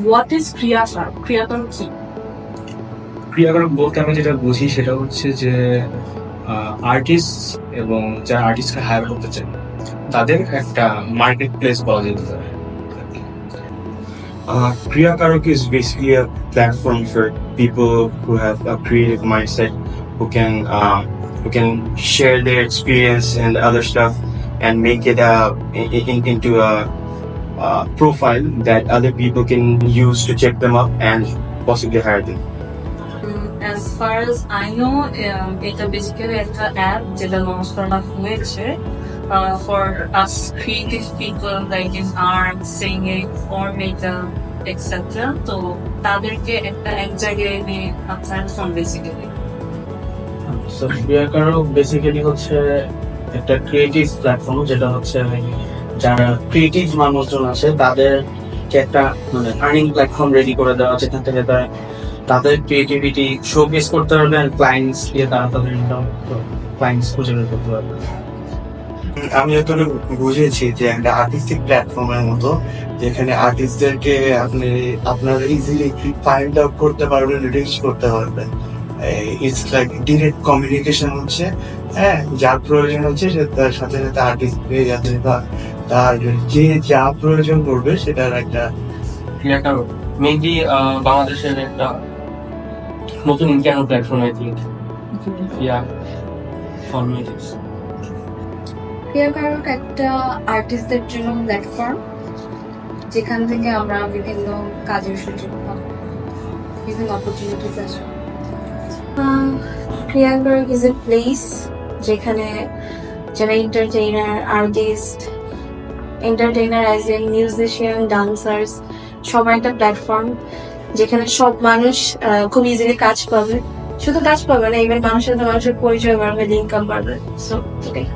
What is ক্রিয়াকার? ক্রিয়াকার কি? ক্রিয়াকলাপ বলতে আমি যেটা বুঝি সেটা হচ্ছে যে আর্টিস্ট এবং যারা আর্টিস্টকে হায়ার করতে চায় তাদের একটা মার্কেট প্লেস পাওয়া যেতে পারে। Kriya Karok is basically a platform for people who have a creative mindset, who can share their experience and other stuff, and make it into a profile that other people can use to check them up and possibly hire them. As far as I know, এটা basically একটা app যেটা launch করা হয়েছে for us creative people like in art, singing, or makeup, etc. তো তাদেরকে এক জায়গায় নিয়ে প্ল্যাটফর্ম বেসিক্যালি। সো ক্রিয়াকারও বেসিক্যালি হচ্ছে একটা ক্রিয়েটিভ প্ল্যাটফর্ম, যেটা হচ্ছে যারা ক্রিয়েটিভ মানুষজন আছে তাদেরকে একটা মানে আর্নিং প্ল্যাটফর্ম রেডি করে দেওয়া, যেখান থেকে তারা তাদের ক্রিয়েটিভিটি শোকেস করতে পারবে, আর ক্লায়েন্টস দিয়ে তারা তাদের ইনকাম ক্লায়েন্টস খুঁজে বের করতে পারবে। আমি যতটুকু বুঝেছি যে একটা আর্টিস্টিক প্ল্যাটফর্মের মতো, যেখানে আর্টিস্টদেরকে আপনারা ইজিলি ফাইন্ড আউট করতে পারবেন, রিচ করতে পারবেন। ইটস লাইক ডিরেক্ট কমিউনিকেশন হচ্ছে, হ্যাঁ, যার প্রয়োজন হচ্ছে সে তার সাথে সাথে আর্টিস্ট পেয়ে যাচ্ছে, বা তার যে যা প্রয়োজন পড়বে সেটার একটা ক্রিয়াকার মেইনলি বাংলাদেশের একটা নতুন ইন্টারনেট প্ল্যাটফর্ম আই থিঙ্ক। ফর্মেটিভস ক্রিয়াকারক একটা আর্টিস্টদের জন্য প্ল্যাটফর্ম, যেখান থেকে আমরা বিভিন্ন কাজের সুযোগ পাবো, বিভিন্ন অপরচুনিটিস আছে। ক্রিয়াকারক ইজ এ প্লেস যেখানে যারা entertainer as a musician, dancers, সবার একটা প্ল্যাটফর্ম যেখানে সব মানুষ খুব ইজিলি কাজ পাবে। শুধু কাজ পাবে না, ইভেন মানুষের সাথে মানুষের পরিচয় বাড়বে, ইনকাম বাড়বে। সো এটাই।